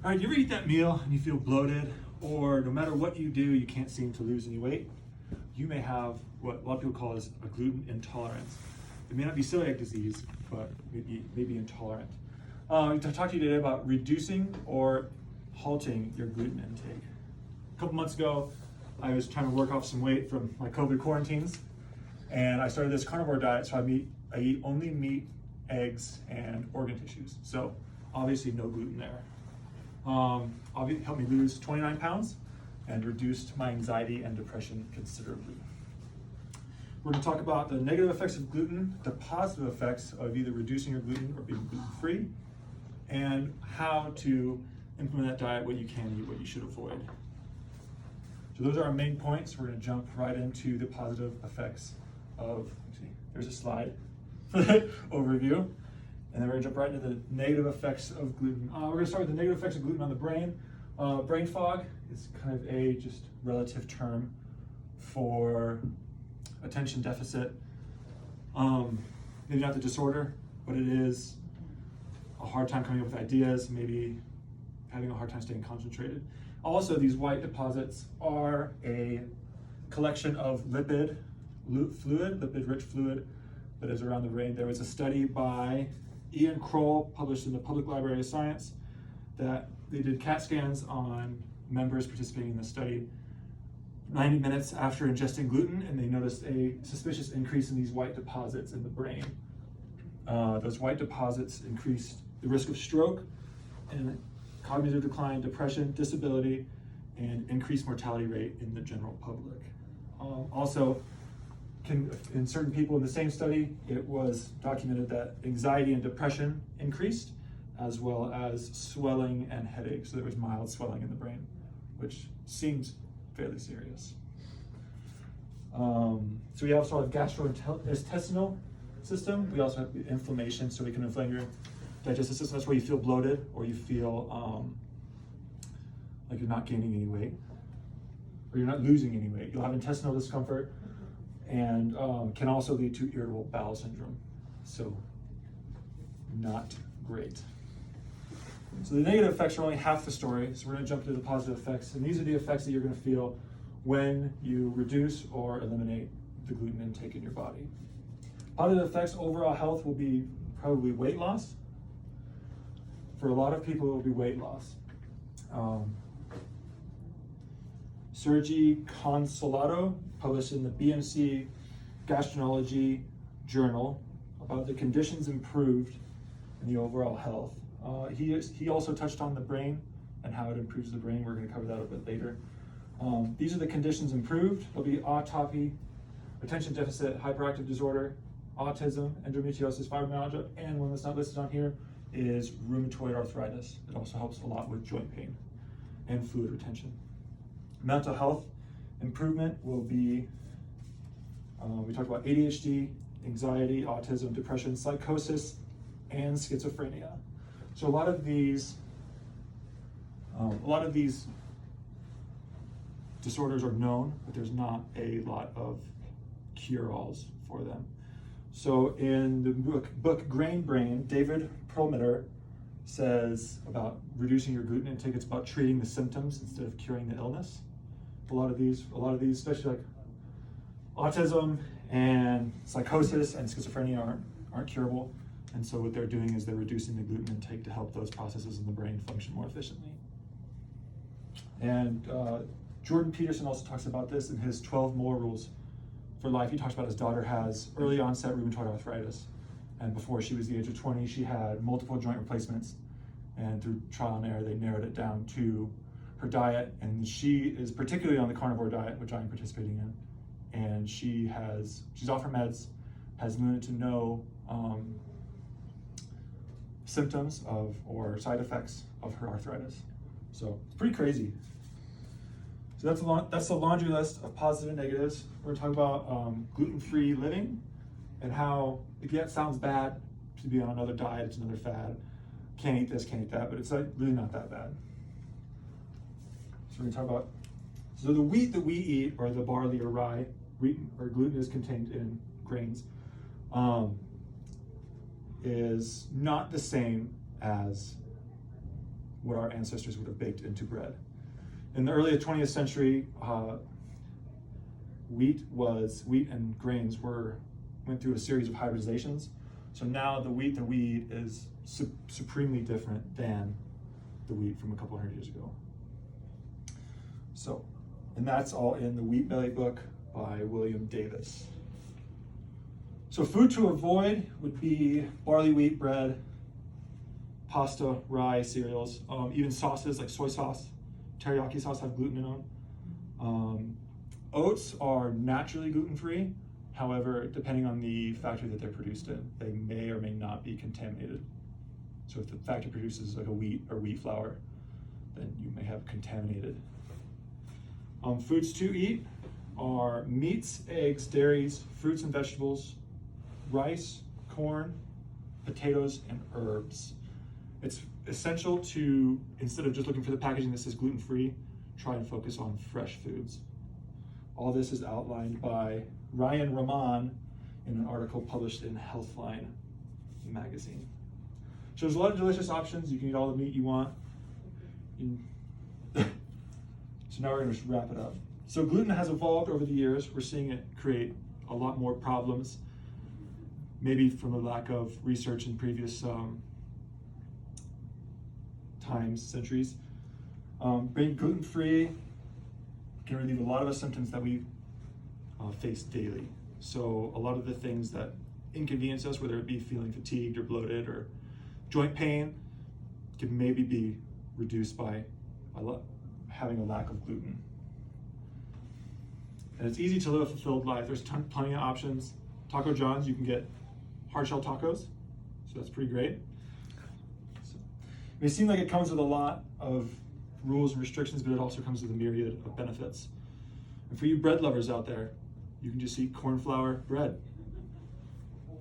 All right, you ever eat that meal and you feel bloated, or no matter what you do, you can't seem to lose any weight? You may have what a lot of people call as a gluten intolerance. It may not be celiac disease, but maybe intolerant. I'm to talk to you today about reducing or halting your gluten intake. A couple months ago, I was trying to work off some weight from my COVID quarantines, and I started this carnivore diet, so I eat only meat, eggs, and organ tissues. So obviously no gluten there. Helped me lose 29 pounds and reduced my anxiety and depression considerably. We're going to talk about the negative effects of gluten, the positive effects of either reducing your gluten or being gluten-free, and how to implement that diet, what you can eat, what you should avoid. So those are our main points. We're going to jump right into the positive effects of, there's a slide for the overview. And then we're gonna jump right into the negative effects of gluten. We're gonna start with the negative effects of gluten on the brain. Brain fog is kind of a just relative term for attention deficit. Maybe not the disorder, but it is a hard time coming up with ideas, maybe having a hard time staying concentrated. Also, these white deposits are a collection of lipid-rich fluid that is around the brain. There was a study by Ian Kroll, published in the Public Library of Science, that they did CAT scans on members participating in the study 90 minutes after ingesting gluten, and they noticed a suspicious increase in these white deposits in the brain. Those white deposits increased the risk of stroke and cognitive decline, depression, disability, and increased mortality rate in the general public. Also, in certain people in the same study, it was documented that anxiety and depression increased, as well as swelling and headache. So there was mild swelling in the brain, which seems fairly serious. So we also have gastrointestinal system. We also have inflammation, so we can inflame your digestive system. That's where you feel bloated, or you feel like you're not gaining any weight, or you're not losing any weight. You'll have intestinal discomfort, and can also lead to irritable bowel syndrome. So not great. So the negative effects are only half the story, so we're going to jump to the positive effects, and these are the effects that you're going to feel when you reduce or eliminate the gluten intake in your body. Positive effects, overall health will be probably weight loss. For a lot of people, it will be weight loss. Sergi Consolado published in the BMC Gastroenterology Journal about the conditions improved in the overall health. He also touched on the brain and how it improves the brain. We're going to cover that a bit later. These are the conditions improved. There'll be autopsy, attention deficit hyperactive disorder, autism, endometriosis, fibromyalgia, and one that's not listed on here is rheumatoid arthritis. It also helps a lot with joint pain and fluid retention. Mental health improvement will be, we talked about ADHD, anxiety, autism, depression, psychosis, and schizophrenia. So a lot of these disorders are known, but there's not a lot of cure-alls for them. So in the book Grain Brain, David Perlmutter says about reducing your gluten intake, it's about treating the symptoms instead of curing the illness. A lot of these, especially like autism and psychosis and schizophrenia aren't curable. And so what they're doing is they're reducing the gluten intake to help those processes in the brain function more efficiently. And Jordan Peterson also talks about this in his 12 more rules for life. He talks about his daughter has early onset rheumatoid arthritis. And before she was the age of 20, she had multiple joint replacements. And through trial and error, they narrowed it down to her diet. And she is particularly on the carnivore diet, which I'm participating in. And she's off her meds, has limited to no symptoms or side effects of her arthritis. So it's pretty crazy. So that's the laundry list of positive and negatives. We're going to talk about gluten-free living and how, it sounds bad to be on another diet, it's another fad. Can't eat this, can't eat that, but it's like really not that bad. So we're going to talk about, so the wheat that we eat, or the barley or rye, wheat or gluten is contained in grains, is not the same as what our ancestors would have baked into bread. In the early 20th century, wheat and grains went through a series of hybridizations. So now the wheat that we eat is supremely different than the wheat from a couple hundred years ago. So, and that's all in the Wheat Belly book by William Davis. So food to avoid would be barley, wheat, bread, pasta, rye, cereals, even sauces like soy sauce, teriyaki sauce have gluten in them. Oats are naturally gluten-free. However, depending on the factory that they're produced in, they may or may not be contaminated. So if the factory produces like a wheat or wheat flour, then you may have contaminated. Foods to eat are meats, eggs, dairies, fruits and vegetables, rice, corn, potatoes, and herbs. It's essential to, instead of just looking for the packaging that says gluten-free, try and focus on fresh foods. All this is outlined by Ryan Rahman in an article published in Healthline magazine. So there's a lot of delicious options. You can eat all the meat you want. So now we're going to just wrap it up. So gluten has evolved over the years. We're seeing it create a lot more problems, maybe from a lack of research in previous centuries. Being gluten-free can relieve a lot of the symptoms that we face daily. So a lot of the things that inconvenience us, whether it be feeling fatigued or bloated or joint pain, can maybe be reduced by having a lack of gluten. And it's easy to live a fulfilled life. There's plenty of options. Taco John's, you can get hard shell tacos, so that's pretty great. So, it may seem like it comes with a lot of rules and restrictions, but it also comes with a myriad of benefits. And for you bread lovers out there, you can just eat corn flour bread.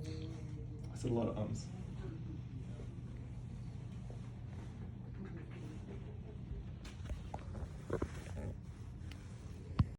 I said a lot of ums.